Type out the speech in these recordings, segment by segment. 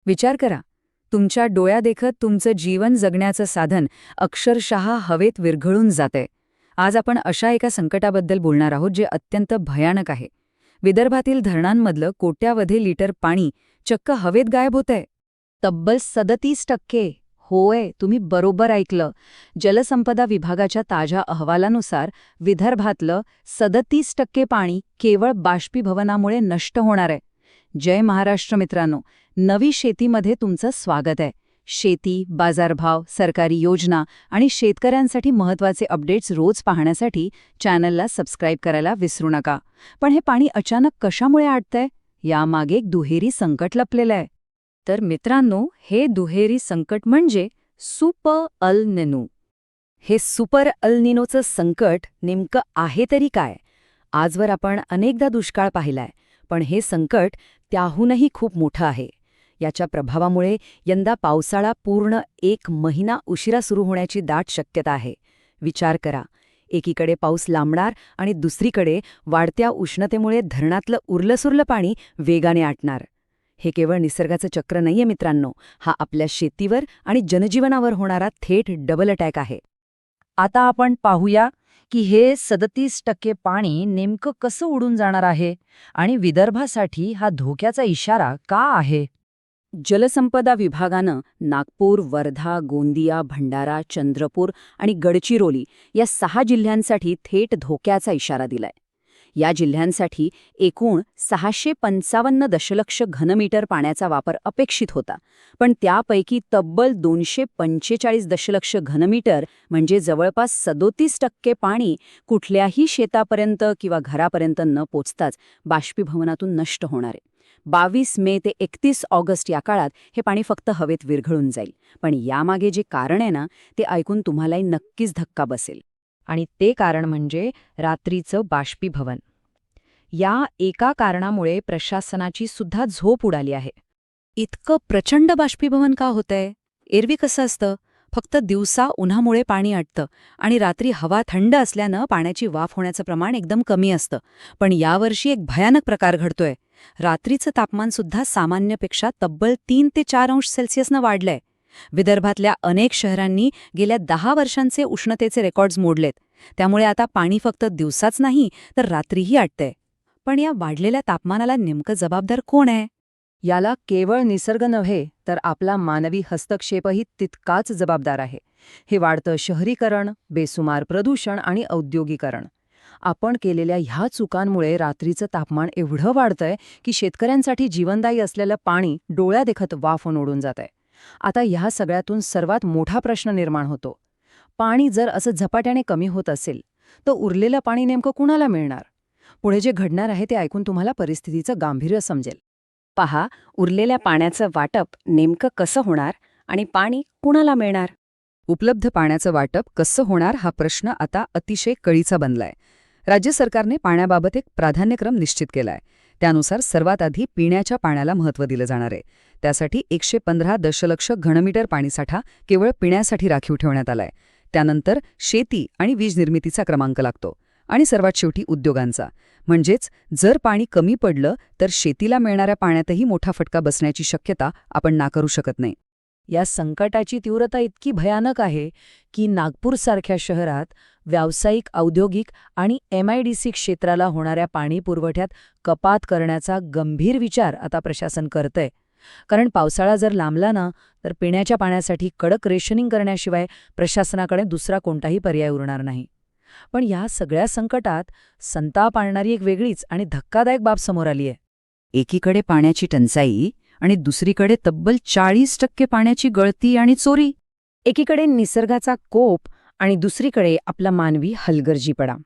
विचार करा, तुमच्या डोळ्यादेखत तुमचं जीवन जगण्याचं साधन अक्षरशः हवेत विरघळून जातंय. आज आपण अशा एका संकटाबद्दल बोलणार आहोत जे अत्यंत भयानक आहे. विदर्भातील धरणांमधलं कोट्यावधी लिटर पाणी चक्क हवेत गायब होतंय. तब्बल 37%. होय, तुम्ही बरोबर ऐकलं. जलसंपदा विभागाच्या ताज्या अहवालानुसार विदर्भातलं 37% पाणी केवळ बाष्पीभवनामुळे नष्ट होणार आहे. जय महाराष्ट्र मित्रांनो, नवी शेतीमध्ये तुमचं स्वागत आहे. शेती, बाजारभाव, सरकारी योजना आणि शेतकऱ्यांसाठी महत्त्वाचे अपडेट्स रोज पाहण्यासाठी चॅनलला सबस्क्राईब करायला विसरू नका. पण हे पाणी अचानक कशामुळे आटतंय? यामागे एक दुहेरी संकट लपलेलं आहे. तर मित्रांनो, हे दुहेरी संकट म्हणजे सुपर अल निनो. हे सुपर अल निनोचं संकट नेमकं आहे तरी काय? आजवर आपण अनेकदा दुष्काळ पाहिलाय, पण हे संकट त्याहूनही खूप मोठं आहे. याच्या प्रभावामुळे यंदा पावसाळा पूर्ण 1 महिना उशिरा सुरू होण्याची दाट शक्यता आहे. विचार करा, एकीकडे पाऊस लांबणार आणि दुसरीकडे वाढत्या उष्णतेमुळे धरणातलं उरलंसुरलं पाणी वेगाने आटणार. हे केवळ निसर्गाचं चक्र नाहीये मित्रांनो, हा आपल्या शेतीवर आणि जनजीवनावर होणारा थेट डबल अटॅक आहे. आता आपण पाहूया की हे 37% पाणी नेमकं कसं उडून जाणार आहे आणि विदर्भासाठी हा धोक्याचा इशारा का आहे. जलसंपदा विभागानं नागपूर, वर्धा, गोंदिया, भंडारा, चंद्रपूर आणि गडचिरोली या 6 जिल्ह्यांसाठी थेट धोक्याचा इशारा दिलाय. या जिल्ह्यांसाठी एकूण 655 दशलक्ष घनमीटर पाण्याचा वापर अपेक्षित होता, पण त्यापैकी तब्बल 245 दशलक्ष घनमीटर म्हणजे जवळपास 37% पाणी कुठल्याही शेतापर्यंत किंवा घरापर्यंत न पोचताच बाष्पीभवनातून नष्ट होणार आहे. 22 मे ते 31 ऑगस्ट या काळात हे पाणी फक्त हवेत विरघळून जाईल. पण यामागे जे कारण आहे ना, ते ऐकून तुम्हालाही नक्कीच धक्का बसेल. आणि ते कारण म्हणजे रात्रीचं बाष्पीभवन. या एका कारणामुळे प्रशासनाची सुद्धा झोप उडाली आहे. इतकं प्रचंड बाष्पीभवन का होतंय? एरवी कसं असतं, फक्त दिवसा उन्हामुळे पाणी आटतं आणि रात्री हवा थंड असल्यानं पाण्याची वाफ होण्याचं प्रमाण एकदम कमी असतं. पण यावर्षी एक भयानक प्रकार घडतोय. रात्रीचं तापमानसुद्धा सामान्यपेक्षा तब्बल 3 ते 4 अंश सेल्सिअसनं वाढलंय. विदर्भातल्या अनेक शहरांनी गेल्या 10 वर्षांचे उष्णतेचे रेकॉर्ड्स मोडलेत. त्यामुळे आता पाणी फक्त दिवसाच नाही तर रात्रीही आटतंय. पण या वाढलेल्या तापमानाला नेमकं जबाबदार कोण आहे? याला केवळ निसर्ग नव्हे तर आपला मानवी हस्तक्षेपही तितकाच जबाबदार आहे. हे वाढतं शहरीकरण, बेसुमार प्रदूषण आणि औद्योगिकरण. आपण केलेल्या ह्या चुकांमुळे रात्रीचं तापमान एवढं वाढतंय की शेतकऱ्यांसाठी जीवनदायी असलेलं पाणी डोळ्यादेखत वाफून उडून जातंय. आता ह्या सगळ्यातून सर्वात मोठा प्रश्न निर्माण होतो. पाणी जर असं झपाट्याने कमी होत असेल तर उरलेलं पाणी नेमकं कुणाला मिळणार? पुढे जे घडणार आहे ते ऐकून तुम्हाला परिस्थितीचं गांभीर्य समजेल. पहा, उरलेल्या पाण्याचं वाटप नेमकं कसं होणार आणि पाणी कुणाला मिळणार? उपलब्ध पाण्याचं वाटप कसं होणार हा प्रश्न आता अतिशय कळीचा बनलाय. राज्य सरकारने पाण्याबाबत एक प्राधान्यक्रम निश्चित केलाय. त्यानुसार सर्वात आधी पिण्याच्या पाण्याला महत्त्व दिलं जाणार आहे. त्यासाठी 115 दशलक्ष घनमीटर पाणीसाठा केवळ पिण्यासाठी राखीव ठेवण्यात आलाय. त्यानंतर शेती आणि वीज निर्मितीचा क्रमांक लागतो आणि सर्वात शेवटी उद्योगांचा. म्हणजेच जर पाणी कमी पडलं तर शेतीला मिळणाऱ्या पाण्यातही मोठा फटका बसण्याची शक्यता आपण नाकारू शकत नाही. या संकटाची तीव्रता इतकी भयानक आहे की नागपूरसारख्या शहरात व्यावसायिक, औद्योगिक आणि MIDC क्षेत्राला होणाऱ्या पाणी पुरवठ्यात कपात करण्याचा गंभीर विचार आता प्रशासन करतंय. कारण पावसाळा जर लांबला ना तर पिण्याच्या पाण्यासाठी कडक रेशनिंग करण्याशिवाय प्रशासनाकडे दुसरा कोणताही पर्याय उरणार नाही. पण या सगळ्या संकटात संताप आणणारी एक वेगळीच आणि धक्कादायक बाब समोर आली आहे. एकीकडे पाण्याची टंचाई आणि दुसरीकडे तब्बल 40% पाण्याची गळती आणि चोरी. एकीकडे निसर्गाचा कोप आणि दुसरीकडे आपला मानवी हलगर्जीपणा.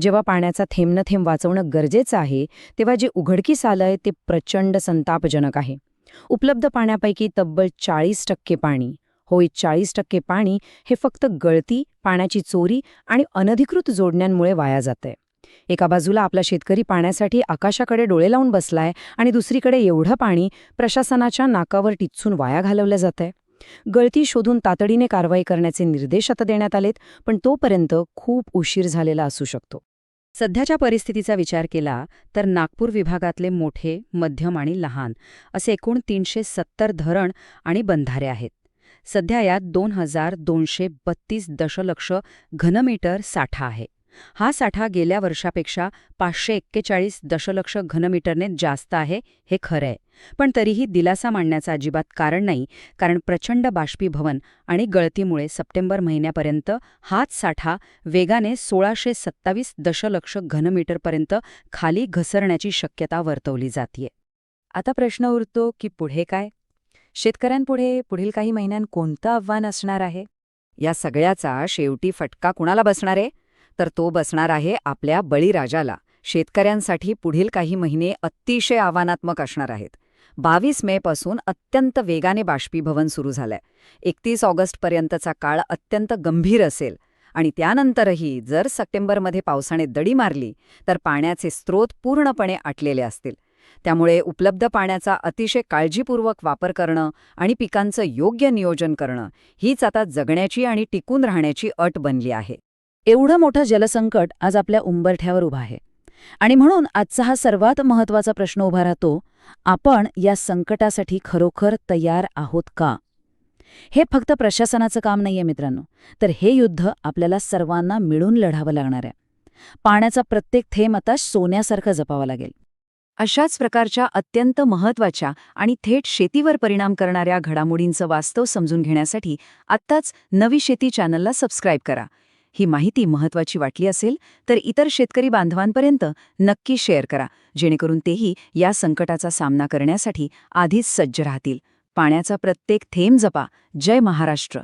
जेव्हा पाण्याचा थेंब न थेंब वाचवणं गरजेचं आहे तेव्हा जे उघडकीस आलंय ते प्रचंड संतापजनक आहे. उपलब्ध पाण्यापैकी तब्बल 40% पाणी, होय 40% पाणी हे फक्त गळती, पाण्याची चोरी आणि अनधिकृत जोडण्यांमुळे वाया जातंय. एका बाजूला आपला शेतकरी पाण्यासाठी आकाशाकडे डोळे लावून बसलाय आणि दुसरीकडे एवढं पाणी प्रशासनाच्या नाकावर टिच्चून वाया घालवलं जातंय. गळती शोधून तातडीने कारवाई करण्याचे निर्देश आता देण्यात आलेत, पण तोपर्यंत खूप उशीर झालेला असू शकतो. सध्याच्या परिस्थितीचा विचार केला तर नागपूर विभागातले मोठे, मध्यम आणि लहान असे एकूण 370 धरण आणि बंधारे आहेत. सध्या यात 2,232 दशलक्ष घनमीटर साठा आहे. हा साठा गेल्या वर्षापेक्षा 541 दशलक्ष घनमीटरने जास्त आहे, हे खरं आहे. पण तरीही दिलासा मानण्याचं अजिबात कारण नाही, कारण प्रचंड बाष्पीभवन आणि गळतीमुळे सप्टेंबर महिन्यापर्यंत हाच साठा वेगाने 1,627 दशलक्ष घनमीटरपर्यंत खाली घसरण्याची शक्यता वर्तवली जातीये. आता प्रश्न उरतो की पुढे काय? शेतकऱ्यांपुढे पुढील काही महिन्यांत कोणतं आव्हान असणार आहे? या सगळ्याचा शेवटी फटका कुणाला बसणार आहे? तर तो बसणार आहे आपल्या बळीराजाला. शेतकऱ्यांसाठी पुढील काही महिने अतिशय आव्हानात्मक असणार आहेत. 22 मेपासून अत्यंत वेगाने बाष्पीभवन सुरू झालंय. 31 ऑगस्टपर्यंतचा काळ अत्यंत गंभीर असेल आणि त्यानंतरही जर सप्टेंबरमध्ये पावसाने दडी मारली तर पाण्याचे स्रोत पूर्णपणे आटलेले असतील. त्यामुळे उपलब्ध पाण्याचा अतिशय काळजीपूर्वक वापर करणं आणि पिकांचं योग्य नियोजन करणं हीच आता जगण्याची आणि टिकून राहण्याची अट बनली आहे. एवढं मोठं जलसंकट आज आपल्या उंबरठ्यावर उभं आहे. आणि म्हणून आजचा हा सर्वात महत्त्वाचा प्रश्न उभा राहतो, आपण या संकटासाठी खरोखर तयार आहोत का? हे फक्त प्रशासनाचं काम नाहीये मित्रांनो, तर हे युद्ध आपल्याला सर्वांना मिळून लढावं लागणार आहे. पाण्याचा प्रत्येक थेंब आता सोन्यासारखं जपावा लागेल. अशाच प्रकारच्या अत्यंत महत्त्वाच्या आणि थेट शेतीवर परिणाम करणाऱ्या घडामोडींचं वास्तव समजून घेण्यासाठी आत्ताच नवी शेती चॅनलला सबस्क्राईब करा. ही माहिती महत्त्वाची वाटली असेल तर इतर शेतकरी बांधवांपर्यंत नक्की शेअर करा, जेणेकरून तेही या संकटाचा सामना करण्यासाठी आधीच सज्ज राहतील. पाण्याचा प्रत्येक थेंब जपा. जय महाराष्ट्र.